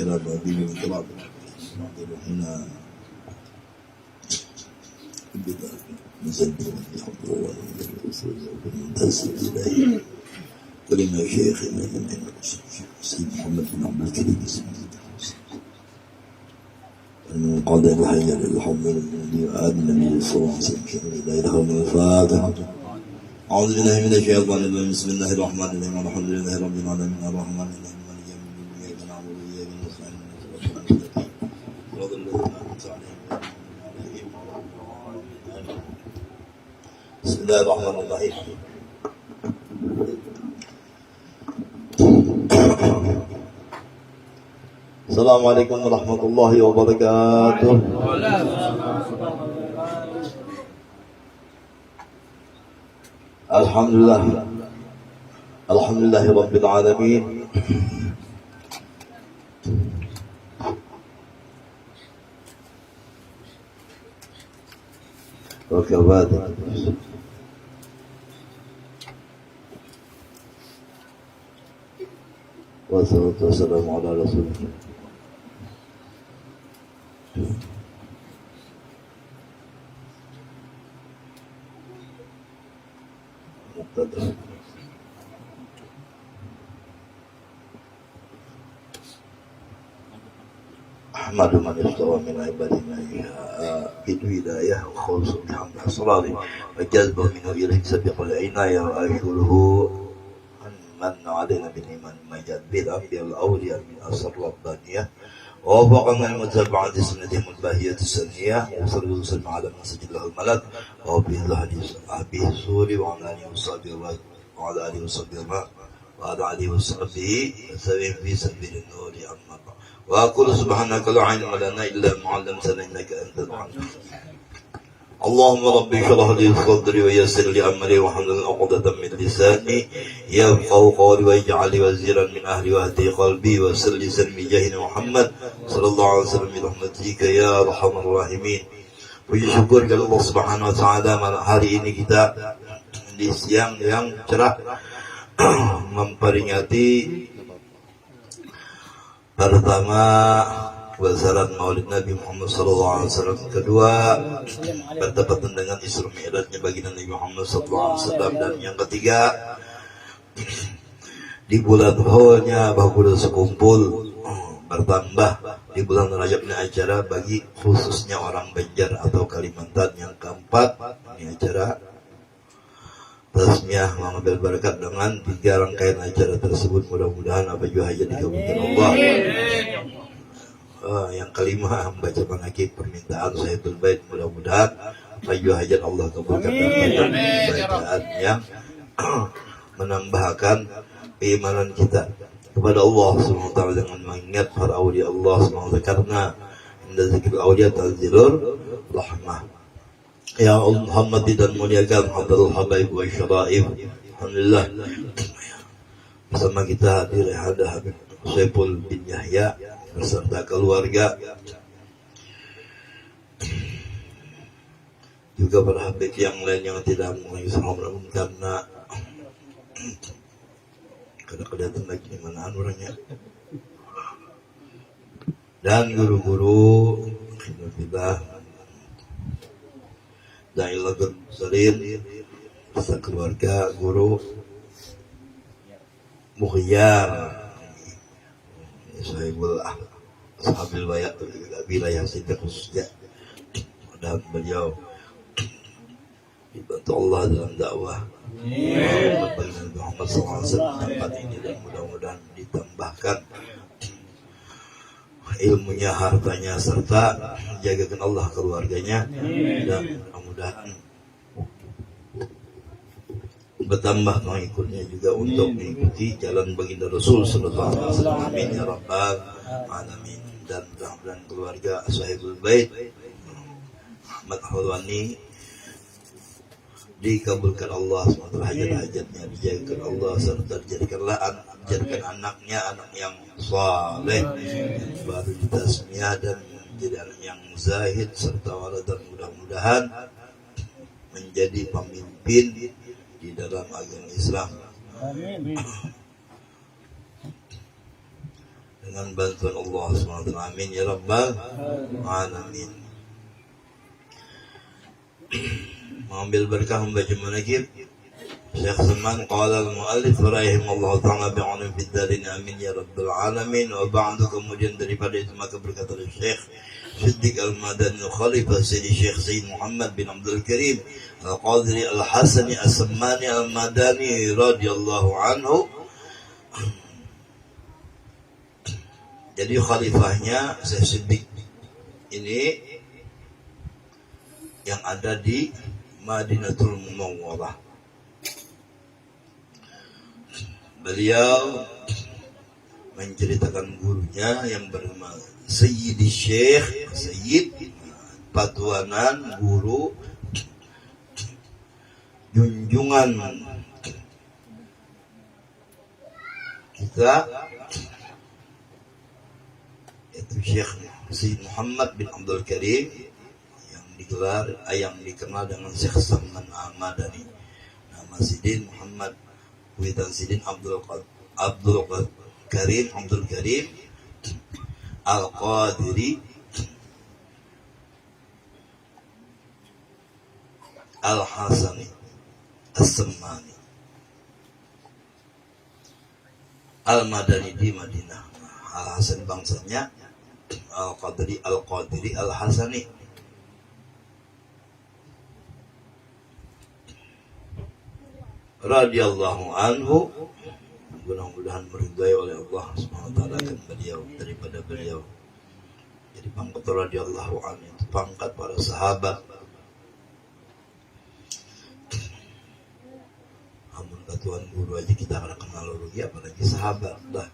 إلى الربيع الكرام هنا بدأ نسجل الحمد لله والمنتسب إليه كلمة شيخنا سيد محمد بن عبد الكريم المنقذ الحي للحمد الذي وعد النبي صلى الله عليه وسلم لا إله إلا الفاتحة أعوذ بالله من الشيطان الرجيم بسم الله الرحمن الرحيم الحمد لله رب العالمين الرحمن الرحيم مالك يوم الدين إياك نعبد وإياك نستعين صراط الذين أنعمت عليهم بسم الله الرحمن الرحيم السلام عليكم ورحمة الله وبركاته. Alhamdulillah Rabbil Alamin. Wa kabada. Wassalatu wassalamu ala rasulillah. أحمد من يستوى من عبادنا بالولاية وخلص بحمد أسراره وجذب منه إليه سبق العناية وأشكره من علينا بالإيمان مجد بالأنبياء الأولياء من أسر ربانية ووفقنا المتابعة سنتهم الباهية السنية وصلى الله وسلم على من سجل له الملك وبه السوري وعلى آله وصحبه وعلى آله وصحبه وعلى آله وصحبه وسلم في سبيل النور أما بعد وأقول سبحانك لا علم لنا إلا ما علمتنا إنك أنت العليم اللهم ربي اشرح لي صدري ويسر لي أمري واحلل عقدة من لساني يفقهوا قولي واجعل لي وزيرا من أهلي واهدي قلبي ويسر لي سلمي جاهل محمد صلى الله عليه وسلم برحمتك يا أرحم الراحمين. Puji syukur kepada Allah Subhanahu wa taala hari ini kita di siang yang cerah memperingati pertama besaran Maulid Nabi Muhammad sallallahu alaihi wasallam, kedua bertepatan dengan Isra Mi'rajnya baginda Nabi Muhammad sallallahu alaihi wasallam, dan yang ketiga di bulan haulnya bahwa sekumpul bertambah di bulan Rajab ini acara bagi khususnya orang Banjar atau Kalimantan. Yang keempat ini acara tasmiyah mengambil berkat dengan 3 rangkaian acara tersebut. Mudah-mudahan apa juga hajat dikabulkan Allah. Yang kelima membaca manakib permintaan Sayyidul Bait, mudah-mudahan apa juga hajat Allah kabulkan dan bacaan yang menambahkan keimanan kita kepada Allah SWT dengan mengingat para awliya Allah SWT, karena inda zikir awliya tanzilur rahmah. Ya Allah Muhammad dan muliakan hadarul habaib wa syara'if. Alhamdulillah bersama kita hadir ada Habib Saiful bin Yahya beserta keluarga, juga para habib yang lain yang tidak mengenai salam karena kelihatan lagi di mana orangnya, dan guru-guru kita Da'ilatul Sarin beserta keluarga, guru Mukhyar Sahibul Sahabil Bayat wilayah Sinta khususnya, dan beliau dibantu Allah dalam dakwah Nabi Muhammad SAW tempat ini, dan mudah-mudahan ditambahkan ilmunya, hartanya, serta jagakan Allah keluarganya, dan mudah-mudahan bertambah pengikutnya juga untuk mengikuti jalan baginda Rasul sallallahu alaihi wasallam. Amin ya rabbal alamin. Dan mudah-mudahan keluarga Sahibul Bait Ahmad Hulwani dikabulkan Allah SWT hajat-hajatnya, dijadikan Allah serta dijadikan anaknya anak yang saleh yang baru ditasmiyah dan menjadi anak yang zahid serta walad, dan mudah-mudahan menjadi pemimpin di dalam agama Islam. Amin. dengan bantuan Allah SWT. Amin ya rabbal alamin. Mengambil berkah membaca manakib Syekh Salman qala al-muallif rahimahullah ta'ala bi'unum fid darin amin ya rabbal alamin. Wa ba'du, kemudian daripada itu maka berkata Syekh Siddiq Al-Madani Khalifah Sayyidi Syekh Sayyid Muhammad bin Abdul Karim Al-Qadiri Al-Hasani As-Sammani Al-Madani radhiyallahu anhu. Jadi khalifahnya Syekh Siddiq ini yang ada di Madinatul Munawwarah. Beliau menceritakan gurunya yang bernama Sayyidi Syekh Sayyid Patuanan, guru junjungan kita, yaitu Syekh Sayyid Muhammad bin Abdul Karim yang dikenal dengan Syekh Salman Al-Madani. Nama Sidin Muhammad Witan Sidin Abdul Karim Al-Qadiri Al-Hasani As-Sammani Al-Madani di Madinah. Al-Hasan bangsanya, Al-Qadiri Al-Hasani. Radhiyallahu anhu, mudah-mudahan meridai oleh Allah Subhanahu wa taala daripada beliau. Jadi pangkat radhiyallahu anhu itu pangkat para sahabat. Amun katuan guru aja kita akan kenal lagi, apalagi sahabat. Dah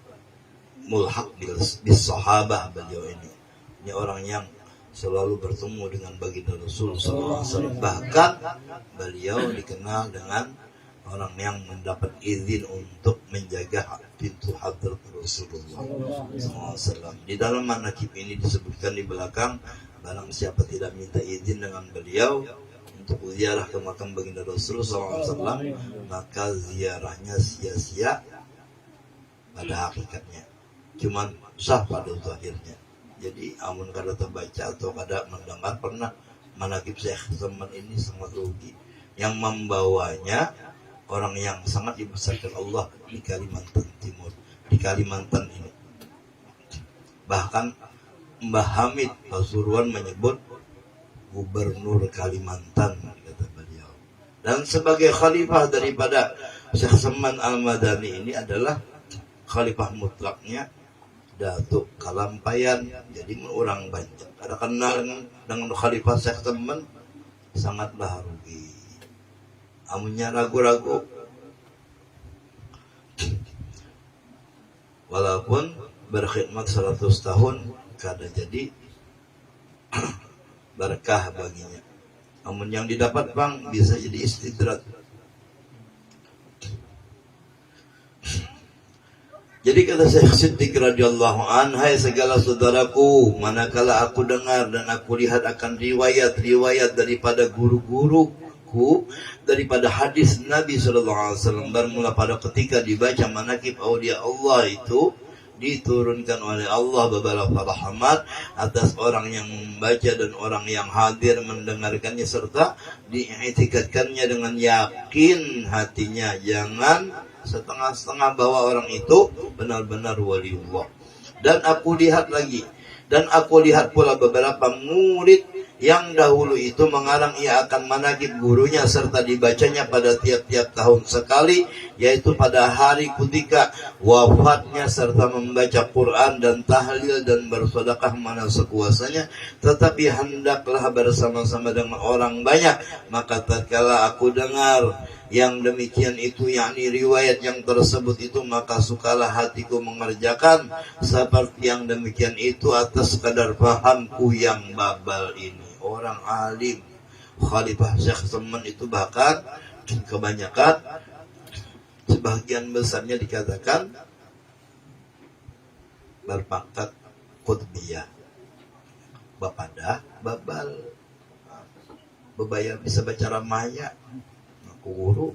mulhaq bis sahabah beliau ini. Ini orang yang selalu bertemu dengan baginda Rasul sallallahu alaihi wasallam. Bahkan beliau dikenal dengan orang yang mendapat izin untuk menjaga pintu hadrat Rasulullah SAW. Di dalam manaqib ini disebutkan di belakang, barang siapa tidak minta izin dengan beliau untuk ziarah ke makam baginda Rasulullah SAW, maka ziarahnya sia-sia pada hakikatnya, cuman sah pada zahirnya. Jadi amun kada terbaca atau kada mendengar pernah manaqib Syekh Salman ini sangat rugi. Yang membawanya orang yang sangat dibesarkan Allah di Kalimantan Timur, di Kalimantan ini. Bahkan Mbah Hamid Pasuruan menyebut Gubernur Kalimantan, kata beliau. Dan sebagai khalifah daripada Syekh Salman Al-Madani ini adalah khalifah mutlaknya Datuk Kalampayan. Jadi orang banyak ada kenal dengan khalifah Syekh Salman, sangatlah rugi. Amunnya ragu-ragu, walaupun berkhidmat 100 tahun kada jadi berkah baginya. Amun yang didapat bang bisa jadi istidrat. Jadi kata Syekh Siddiq radhiyallahu anhu, hai segala saudaraku, manakala aku dengar dan aku lihat akan riwayat-riwayat daripada guru-guruku, daripada hadis Nabi SAW, bermula pada ketika dibaca manaqib aulia Allah itu diturunkan oleh Allah beberapa rahmat atas orang yang membaca dan orang yang hadir mendengarkannya, serta diiktikadkannya dengan yakin hatinya, jangan setengah-setengah bahwa orang itu benar-benar waliullah. Dan aku lihat pula beberapa murid yang dahulu itu mengarang ia akan manaqib gurunya serta dibacanya pada tiap-tiap tahun sekali, yaitu pada hari ketika wafatnya, serta membaca Quran dan tahlil dan bersedekah mana sekuasanya, tetapi hendaklah bersama-sama dengan orang banyak. Maka tatkala aku dengar yang demikian itu, yakni riwayat yang tersebut itu, maka sukalah hatiku mengerjakan seperti yang demikian itu atas kadar pahamku yang babal ini. Orang alim Khalifah Syekh Salman itu bahkan kebanyakan, sebagian besarnya dikatakan berpangkat qutbiyah, bapadah babal, bebayar bisa baca ramaya, aku guru.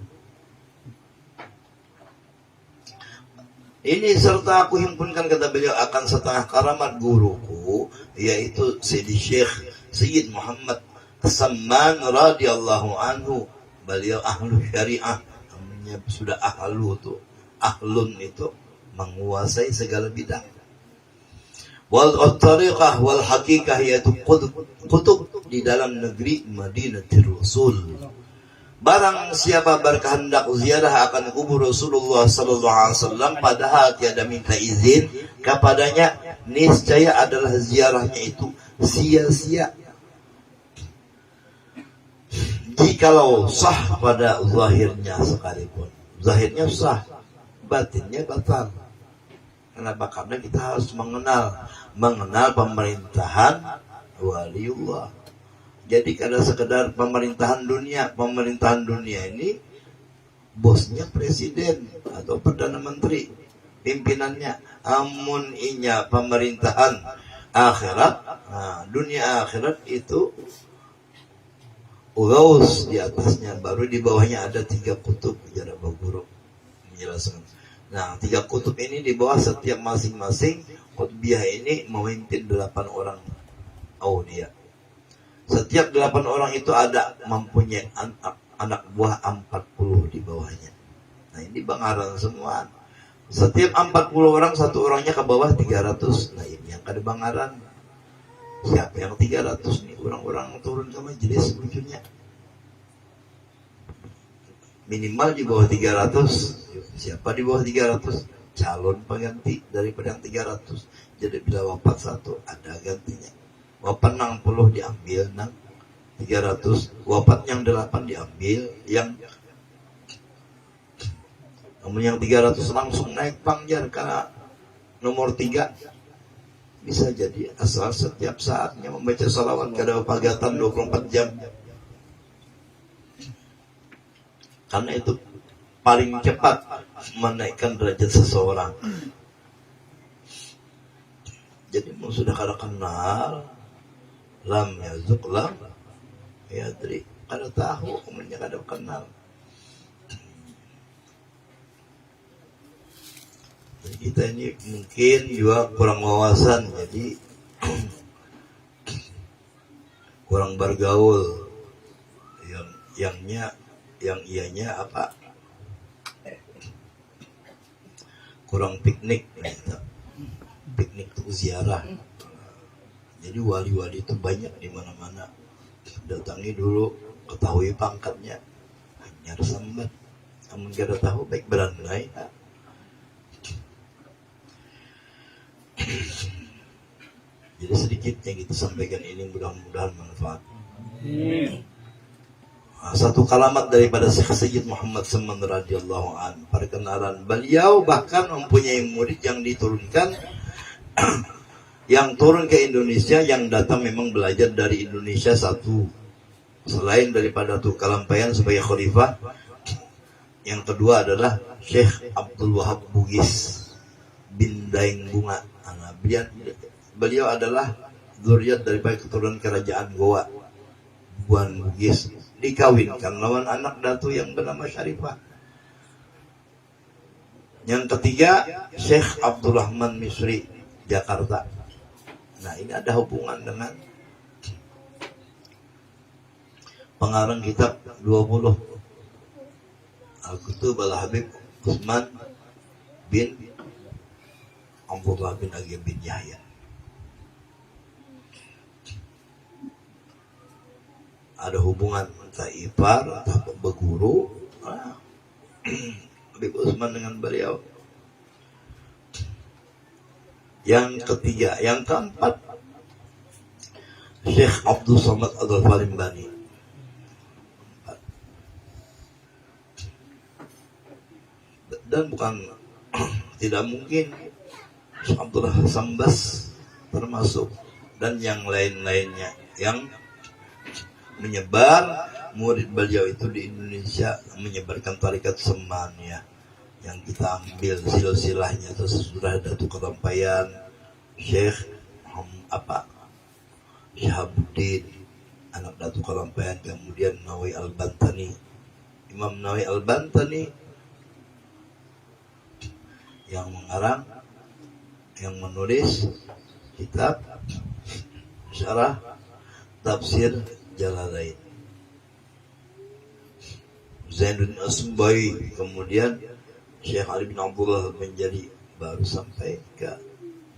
Ini serta aku himpunkan, kata beliau, akan setengah karamat guruku, yaitu Sayyidi Syekh Sayyid Muhammad As-Samman radhiyallahu anhu. Beliau ahlu syariah, namanya sudah ahlu tuh. Ahlun itu menguasai segala bidang. Wal tariqah wal hakikah, yaitu kutub di dalam negeri Madinatul Rasul. Barang siapa berkehendak ziarah akan kubur Rasulullah sallallahu alaihi wasallam padahal tiada minta izin kepadanya, niscaya adalah ziarahnya itu sia-sia. Jikalau sah pada zahirnya sekalipun. Zahirnya sah, batinnya batal. Kenapa? Karena kita harus mengenal pemerintahan waliullah. Jadi kada sekedar pemerintahan dunia ini bosnya presiden atau perdana menteri, pimpinannya. Amun inya pemerintahan akhirat, dunia akhirat itu Ugaus di atasnya, baru di bawahnya ada 3 kutub. Bicara Pak Guru menjelaskan. Nah, 3 kutub ini di bawah setiap masing-masing kutbiah ini memimpin 8 orang aulia. Setiap 8 orang itu ada mempunyai anak buah 40 di bawahnya. Nah, ini bangaran semua. Setiap 40 orang, satu orangnya ke bawah 300. Nah, ini yang kada bangaran. Siapa yang 300 nih? Orang-orang turun ke majelis lucunya. Minimal di bawah 300. Siapa di bawah 300? Calon pengganti daripada yang 300. Jadi bila wafat satu, ada gantinya. Wafat 60 diambil, 300. Wafat yang 8 diambil, yang 300 langsung naik pangjar ke nomor 3. Bisa jadi asal setiap saatnya membaca salawat kada pagatan 24 jam. Karena itu paling cepat menaikkan derajat seseorang. Jadi mau sudah kada kenal, lam yazuk lam yadri, kada tahu, umumnya kada kenal. Jadi kita ini mungkin juga kurang wawasan, jadi kurang bergaul, yang ianya apa, kurang piknik, piknik itu ziarah. Jadi wali-wali itu banyak di mana-mana. Datangi dulu, ketahui pangkatnya, hanya sambat. Namun kada tahu baik berandai. Jadi sedikit yang kita sampaikan ini mudah-mudahan manfaat. Satu kalimat daripada Sayyid Muhammad Saman radhiyallahu an, perkenalan beliau bahkan mempunyai murid yang diturunkan yang turun ke Indonesia, yang datang memang belajar dari Indonesia satu, selain daripada tuh Kalampayan sebagai khalifah. Yang kedua adalah Syekh Abdul Wahab Bugis bin Daeng Bunga. Nah, beliau adalah zuriat daripada keturunan kerajaan Goa, Buan Bugis, dikawinkan lawan anak datu yang bernama Syarifah. Yang ketiga Syekh Abdurrahman Misri, Jakarta. Nah, ini ada hubungan dengan pengarang kitab 20 Al-Kutub Al-Habib Utsman bin Abdullah bin Agim bin Yahya. Ada hubungan entah ipar, entah berguru Habib Utsman dengan beliau. Yang ketiga, yang keempat Syekh Abdul Somad Al-Falimbani. Dan bukan tidak mungkin Syekh Abdullah Sambas termasuk, dan yang lain-lainnya yang menyebar murid beliau itu di Indonesia, menyebarkan tarikat Semaniyah. Yang kita ambil silsilahnya itu sudah ada tuh Kalampayan, Syekh Syahabuddin, anak Datuk Kalampayan, kemudian Nawawi Al-Bantani, Imam Nawawi Al-Bantani yang mengarang, yang menulis kitab syarah tafsir Jalalain, Zainuddin Asbahi. Kemudian Syekh Ali bin Abdullah menjadi baru sampai ke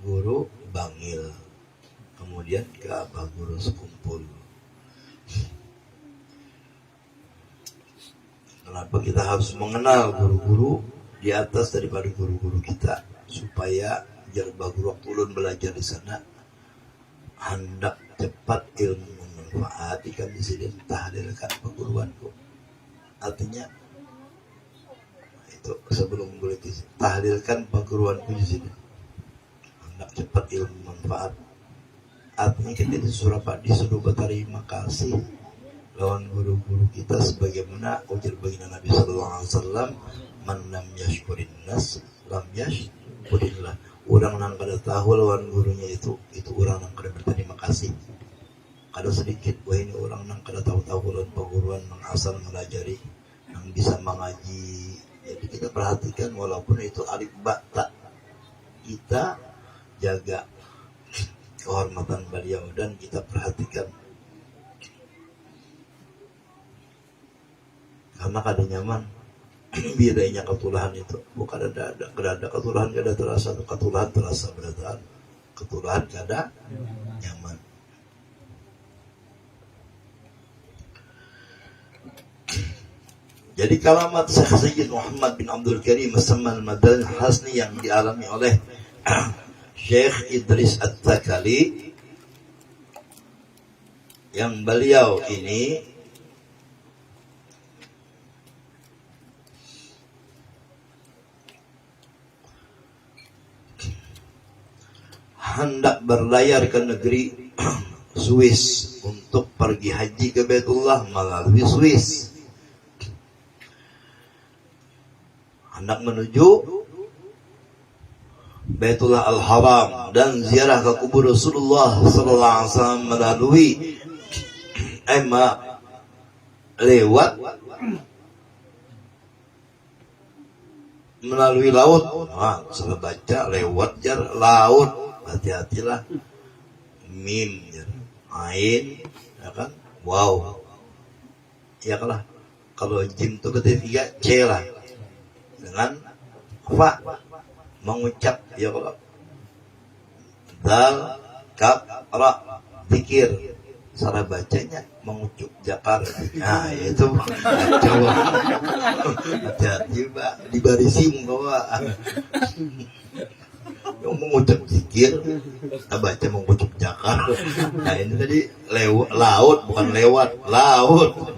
guru Bangil, kemudian ke Abah Guru Sekumpul. Kenapa kita harus mengenal guru-guru di atas daripada guru-guru kita, supaya jalbah guru waktu ulun belajar di sana hendak cepat ilmu manfaat ikan di sini tahlilkan perguruanku. Artinya itu sebelum boleh tahlilkan perguruanku di sini hendak cepat ilmu manfaat. Artinya kita disuruh berterima kasih lawan guru-guru kita, sebagaimana ujar baginda Nabi sallallahu alaihi wasallam, man lam yashkurin nas lam yashkurillah. Orang yang kada tahu lawan gurunya itu orang yang kada berterima kasih. Kada sedikit wah ini orang yang kada tahu-tahu lawan perguruan yang asal melajari, yang bisa mengaji. Jadi kita perhatikan walaupun itu alif ba ta, kita jaga kehormatan beliau dan kita perhatikan. Karena kada nyaman bedanya ketulahan itu. Bukan ada ketulahan kada terasa, ketulahan terasa berataan, ketulahan kada nyaman. Jadi kalimat Syekh Sayyid Muhammad bin Abdul Karim As-Samman Al-Madani Hasni yang dialami oleh Syekh Idris At-Takali, yang beliau ini hendak berlayar ke negeri Swiss untuk pergi haji ke Baitullah melalui Swiss. Hendak menuju Baitullah Al-Haram dan ziarah ke kubur Rasulullah sallallahu alaihi wasallam melalui laut. Nah, saya baca lewat jar laut. Hati-hatilah, mim jar ain, ya kan, wow, ya kalah. Kalau jim itu ketiga c lah, dengan fa mengucap, ya kalau dal kaf ra zikir, cara bacanya mengucap jakar. Nah itu coba hati-hati Pak, dibarisi bawa yang mengucap zikir, baca mengucap jakar. Nah ini tadi laut, bukan lewat, laut.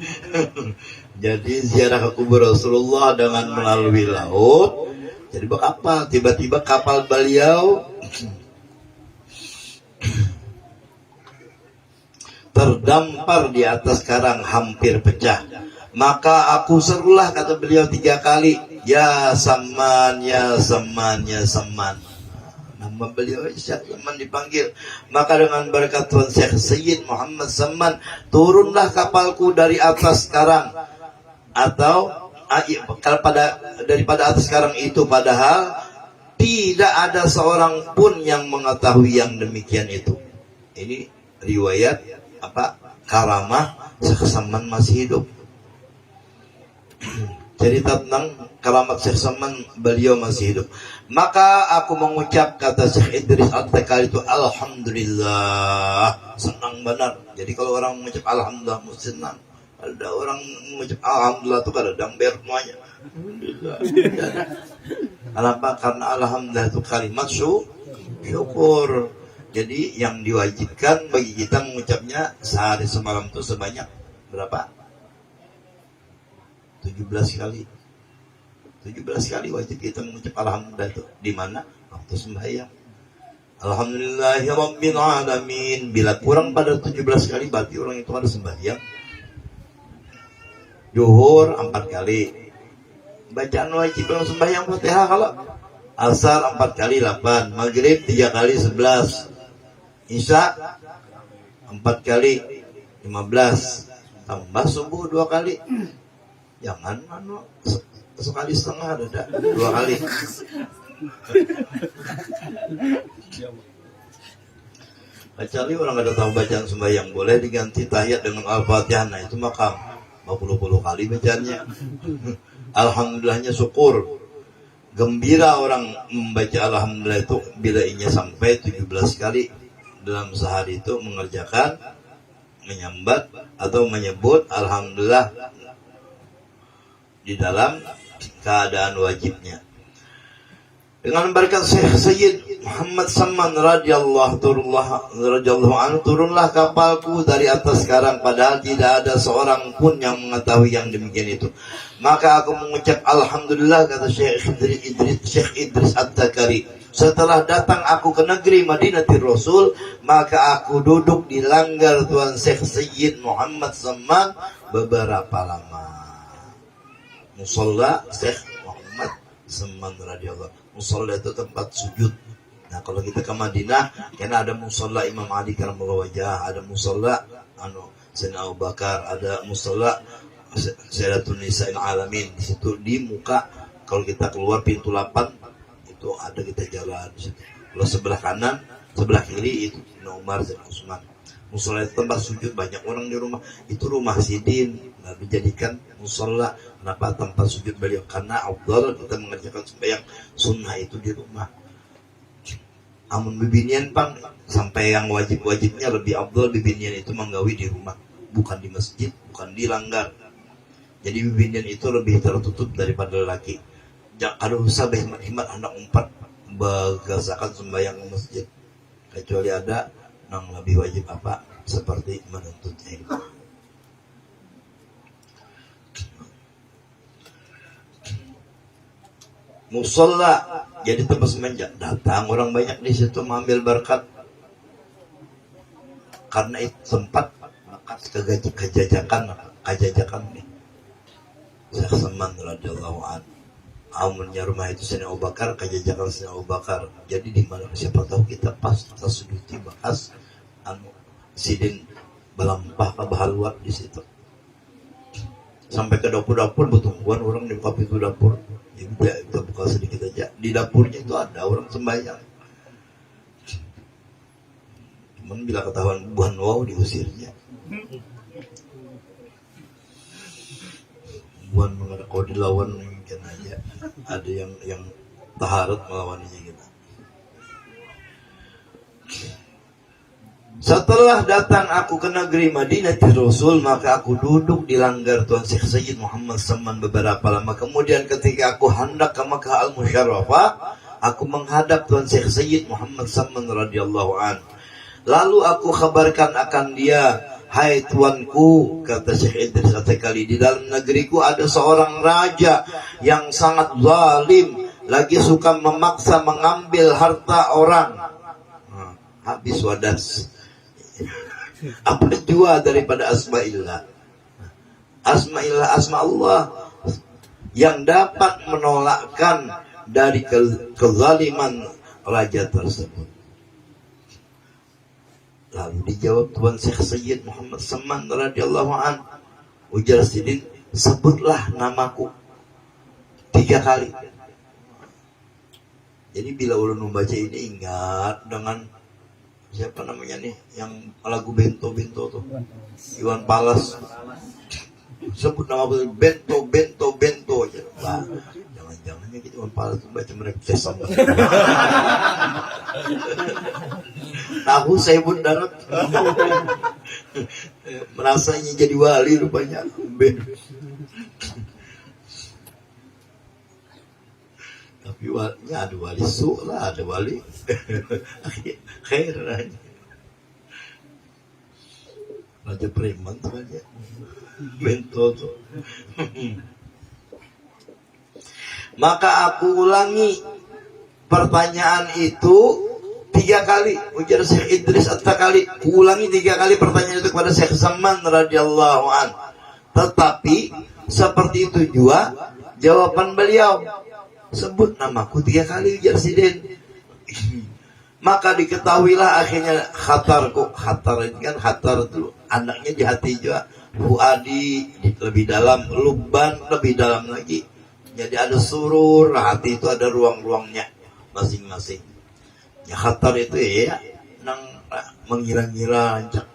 Jadi ziarah ke kubur Rasulullah dengan melalui laut. Jadi apa? Tiba-tiba kapal beliau terdampar di atas karang, hampir pecah. Maka aku serulah, kata beliau 3 kali, ya Saman, ya Saman, ya Saman. Nama beliau Syekh Saman dipanggil. Maka dengan berkat Tuhan Syekh Sayyid Muhammad Saman, turunlah kapalku dari atas karang, atau daripada atas karang itu, padahal tidak ada seorang pun yang mengetahui yang demikian itu. Ini riwayat karamah Syekh Saman masih hidup. Cerita tentang keramat Syekh Saman, beliau masih hidup. Maka aku mengucap, kata Syekh Idris At-Takali itu, alhamdulillah, senang benar. Jadi kalau orang mengucap alhamdulillah mesti senang. Ada orang mengucap alhamdulillah itu kadang biar semuanya. Alhamdulillah. Kenapa? Karena alhamdulillah itu kalimat syukur. Jadi yang diwajibkan bagi kita mengucapnya sehari semalam itu sebanyak berapa? 17 kali. 17 kali wajib kita mengucap alhamdulillah itu. Di mana? Waktu sembahyang. Alhamdulillahirabbil alamin. Bila kurang pada 17 kali berarti orang itu ada sembahyang. Zuhur 4 kali. Bacaan wajib dalam sembahyang Fatihah kalau Asar 4 kali 8, Maghrib 3 kali 11, Isya 4 kali 15, tambah subuh 2 kali. Jangan sekali setengah ada 2 kali. Kecuali orang ada tahu bacaan sembahyang, boleh diganti tahiyat dengan Al-Fatihah. Nah itu makam berpuluh-puluh kali bacaannya. Alhamdulillahnya syukur. Gembira orang membaca alhamdulillah itu bila inya sampai 17 kali dalam sehari itu mengerjakan, menyambat atau menyebut alhamdulillah di dalam keadaan wajibnya. Dengan berkat Syekh Sayyid Muhammad Saman radhiyallahu anhu, turunlah kapalku dari atas karang, padahal tidak ada seorang pun yang mengetahui yang demikian itu. Maka aku mengucap alhamdulillah, kata Syekh Idris At-Takari. Setelah datang aku ke negeri Madinatul Rasul, maka aku duduk di langgar Tuan Syekh Sayyid Muhammad Saman beberapa lama. Musalla Syekh Muhammad Saman radhiyallahu. Musalla itu tempat sujud. Nah kalau kita ke Madinah, karena ada musalla Imam Ali karamallahu wajhah, ada musalla Sayyidina Abu Bakar, ada musalla Sayyidatun Nisa'il Alamin. Di situ di muka, kalau kita keluar pintu 8 itu ada kita jalan di situ. Kalau sebelah kanan, sebelah kiri itu Umar dan Utsman. Musalla itu tempat sujud, banyak orang di rumah. Itu rumah Sidin, nah, dijadikan musalla. Kenapa tempat sujud beliau? Karena afdal kita mengerjakan sembahyang sunnah itu di rumah. Amun bibinian pang sampai yang wajib-wajibnya lebih afdal bibinian itu menggawi di rumah, bukan di masjid, bukan di langgar. Jadi bibinian itu lebih tertutup daripada lelaki. Jangan usah berhemat-hemat anak 4 bagasakan sembahyang ke masjid, kecuali ada yang lebih wajib apa seperti menuntut ilmu. Musalla jadi tempat semenjak, datang orang banyak di situ mengambil berkat, karena itu tempat kejajakan nih. Syekh Saman radhiyallahu anhu, amunnya rumah itu Sayyidina Abu Bakar, kejajakan Sayyidina Abu Bakar. Jadi di mana siapa tahu kita pas kita suduti bahas Sidin balampah ke bahaluat di situ. Sampai ke dapur-dapur bertungguan orang di buka pintu dapur. Jadi kita buka sedikit aja. Di dapurnya itu ada orang sembahyang. Cuman bila ketahuan buhan wow diusirnya. Buhan mengada kau dilawan mungkin aja. Ada yang taharat melawannya gitu. Setelah datang aku ke negeri Madinatul Rasul, maka aku duduk di langgar Tuan Syekh Sayyid Muhammad Saman beberapa lama. Kemudian ketika aku hendak ke Makkah Al-Musyarrafah, aku menghadap Tuan Syekh Sayyid Muhammad Saman radhiyallahu anhu. Lalu aku kabarkan akan dia, hai tuanku, kata Syekh Idris At-Takari, di dalam negeriku ada seorang raja yang sangat zalim, lagi suka memaksa mengambil harta orang. Habis wadas. Apa jua daripada asma'illah? Asma'illah, asma Allah yang dapat menolakkan dari kezaliman raja tersebut. Lalu dijawab Tuan Syekh Sayyid Muhammad Saman radhiyallahu anhu, ujar Sidin, sebutlah namaku 3 kali. Jadi bila ulun membaca ini ingat dengan siapa namanya nih yang lagu Bento tuh, Iwan Fals. Sebut nama Bento aja. Wah, jangan-jangannya gitu Iwan Fals baca mereka sama. Tahu saya pun darat. Merasanya jadi wali rupanya. Tapi walinya ada wali su'lah, ada wali khair aja. Raja preman tuh aja. Bento tuh. Maka aku ulangi pertanyaan itu 3 kali, ujar Syekh Idris At-Takari. Ulangi 3 kali pertanyaan itu kepada Syekh Saman radhiyallahu anhu. Tetapi seperti itu juga jawaban beliau. Sebut namaku 3 kali, ujar Sidin. Maka diketahuilah akhirnya khatarku. Khatar ini kan khatar itu anaknya di hati juga. Fuadi lebih dalam, Luban lebih dalam lagi. Jadi ada surur, hati itu ada ruang-ruangnya. masing-masing. Ya khatar itu ya nang mengira-ngira ancak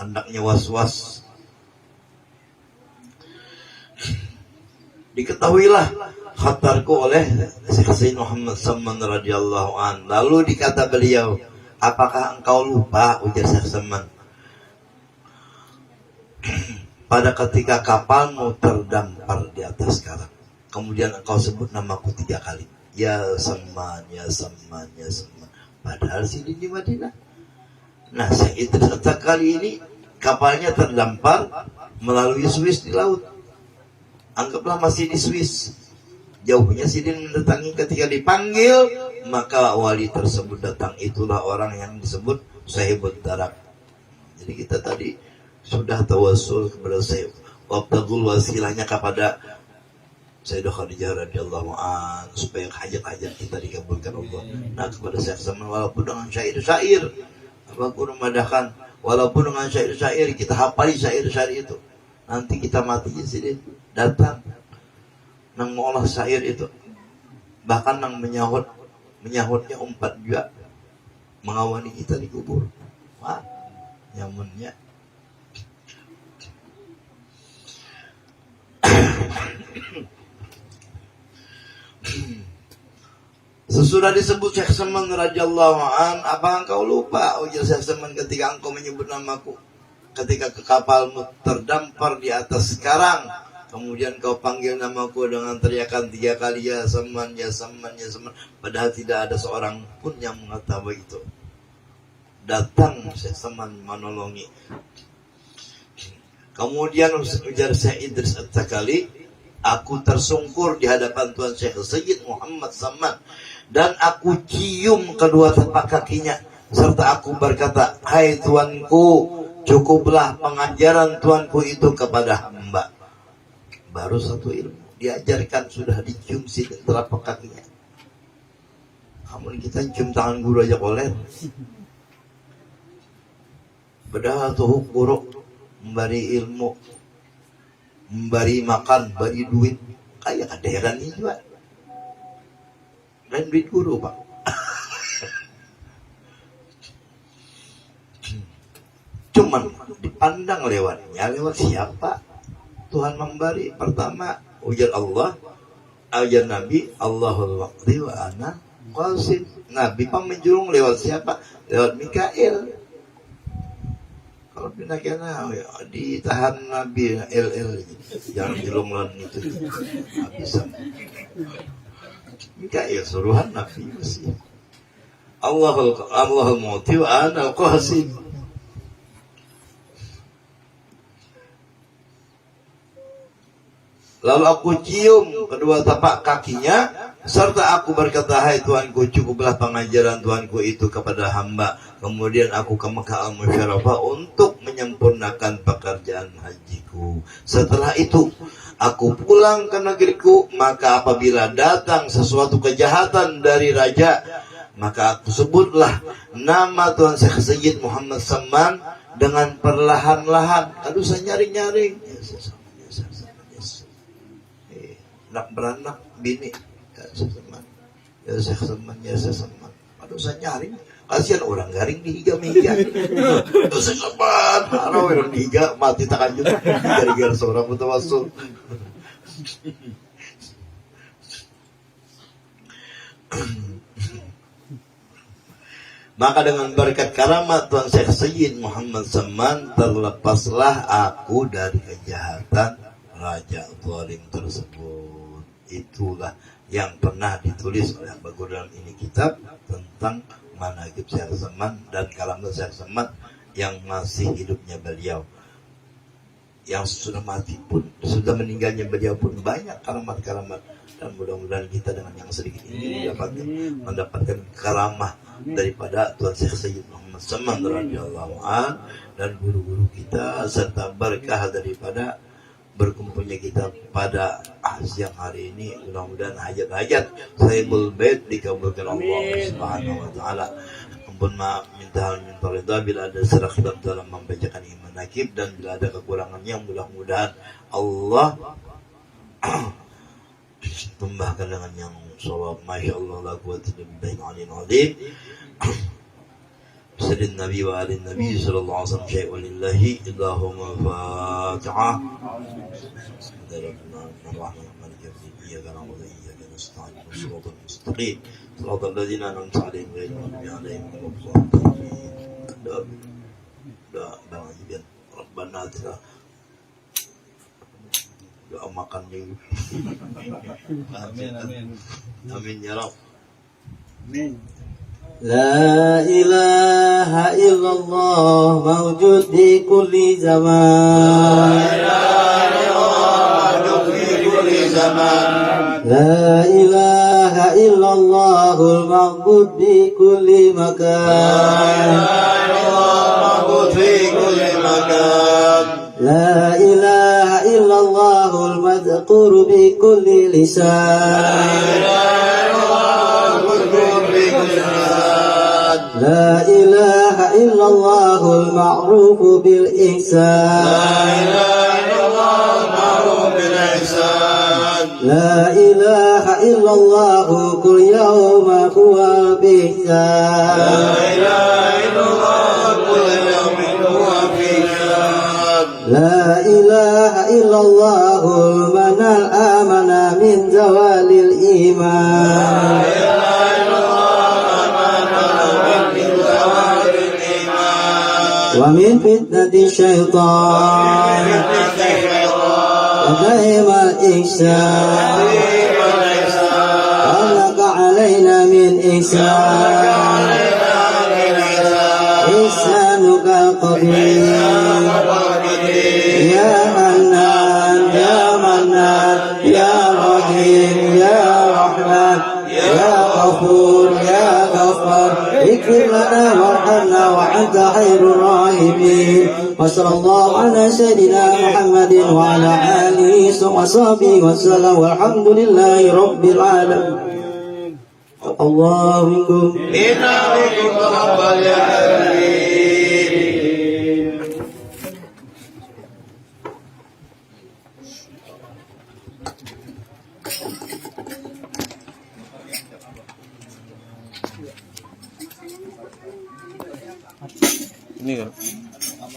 anaknya was-was. Diketahuilah khatarku oleh Syekh Sayyid Muhammad Saman radhiyallahu an. Lalu dikata beliau, apakah engkau lupa, ujar Syekh Saman, pada ketika kapalmu terdampar di atas karang, kemudian engkau sebut namaku 3 kali, ya Saman, ya Saman, ya Saman. Padahal sini di Madinah. Nah, Syekh Idris kali ini kapalnya terdampar melalui Swiss di laut. Anggaplah masih di Swiss. Jauhnya Sidin mendatangi, ketika dipanggil maka wali tersebut datang. Itulah orang yang disebut Sahibul Darak. Jadi kita tadi sudah tawassul kepada Syekh, wabtagul wasilahnya kepada Sayyidah Khadijah radhiyallahu an supaya hajat-hajat kita dikabulkan Allah. Nah, kepada Syekh Saman walaupun dengan syair-syair, aku memadahkan walaupun dengan syair-syair kita hafali syair-syair itu. Nanti kita mati Sidin datang nang mengolah syair itu, bahkan nang menyahutnya 4 juga mengawani kita di kubur. Wah, nyamannya. Sesudah disebut Syekh Saman radhiyallahu an, apa engkau lupa, ujar Syekh Saman, ketika engkau menyebut namaku, ketika ke kapalmu terdampar di atas karang, kemudian kau panggil namaku dengan teriakan 3 kali, ya Saman, ya Saman, ya Saman. Padahal tidak ada seorang pun yang mengetahui itu. Datang Syekh Saman menolongi. Kemudian ujar Syekh Idris At-Takali, aku tersungkur di hadapan Tuan Syekh Sayyid Muhammad Saman, dan aku cium kedua tapak kakinya, serta aku berkata, hai tuanku, cukuplah pengajaran tuanku itu kepada hamba. Baru 1 ilmu diajarkan sudah dicium si telapak kakinya. Namun kita cium tangan guru aja boleh. Padahal tuh guru memberi ilmu, memberi makan, beri duit, kayak kaderan ini juga. Dan duit guru, Pak. Cuman dipandang lewatnya, lewat siapa? Tuhan memberi. Pertama ujar Allah, ujar Nabi, Allahul waqti wa ana qasim. Nabi menjurung lewat siapa? Lewat Mikail. Kalau pindah kena ditahan Nabi LL, jangan jelongan itu. Bisa. Mikail suruhan Nabi masih. Allahul waqti wa ana qasim. Lalu aku cium kedua tapak kakinya, serta aku berkata, hai Tuanku, cukuplah pengajaran Tuanku itu kepada hamba. Kemudian aku ke Mekah Al-Musyarrafah untuk menyempurnakan pekerjaan hajiku. Setelah itu aku pulang ke negeriku, maka apabila datang sesuatu kejahatan dari raja, maka aku sebutlah nama Tuan Syekh Sayyid Muhammad Saman dengan perlahan-lahan. Aduh, saya nyaring-nyaring. Nak beranak bini, ya Syekh Saman, ya Syekh Saman, ya Syekh Saman. Aduh, saya nyaring, kasihan orang garing dihiga-higa. Itu Syekh Saman, harau orang dihiga mati takajud gara-gara seorang mutawassul. Maka dengan berkat karamat Tuan Syekh Sayyid Muhammad Saman, terlepaslah aku dari kejahatan raja zalim tersebut. Itulah yang pernah ditulis oleh Bagur dalam ini kitab tentang manaqib Syekh Saman dan kalamat Syekh Saman yang masih hidupnya beliau. Yang sudah mati pun, sudah meninggalnya beliau pun banyak karamat-karamat, dan mudah-mudahan kita dengan yang sedikit ini mendapatkan karamah daripada Tuan Syekh Sayyid Muhammad Saman radhiyallahu an dan guru-guru kita, serta berkah daripada berkumpulnya kita pada siang hari ini. Mudah-mudahan hajat-hajat Sahibul Bait dikabulkan Allah Subhanahu wa taala. Ampun maaf, minta ridha bila ada salah khilaf dalam membacakan iman nakib, dan bila ada kekurangannya mudah-mudahan Allah tambahkan dengan yang shawab. Masya Allah, la quwwata illa billahil azim. Sayyidin Nabi wa alin Nabi sallallahu alaihi wasallam. Syai'un lillahi Allahumma Fatihah. Bismillahirrahmanirrahim. Iyyaka na'budu wa iyyaka nasta'in. Shiratal mustaqim. Shiratal ladzina an'amta 'alaihim ghairil maghdubi 'alaihim waladdallin. Dan Rabbana atina doa makan dulu. Amin ya Rabb. Amin. La ilaha illallah mawjud di kulli zaman. La ilaha illallahul ma'bud bi kulli makan. La ilaha illallahul madhkur bi kulli lisan. La ilaha illallahul ma'ruf bil ihsan. La ilaha illallah kul yawma huwa bihsan. La ilaha illallah man amana min zawalil iman. Wa min fitnati syaitan wa daimal ihsan. Wa alaina min ihsan. Ihsanuka qadir. Ya Hanan, Ya Manan, Ya Rahim, Ya Rahman, Ya Ghafur, Ya Ghaffar. Ighfir lana warhamna wa anta khairur rahimin. Wa sallallahu ala sayyidina Muhammadin wa ala alihi wa sahbihi wa sallam. Walhamdulillahi rabbil alamin. Allahu minkum. Inna minkum taqabbal ya Habib. Ini kan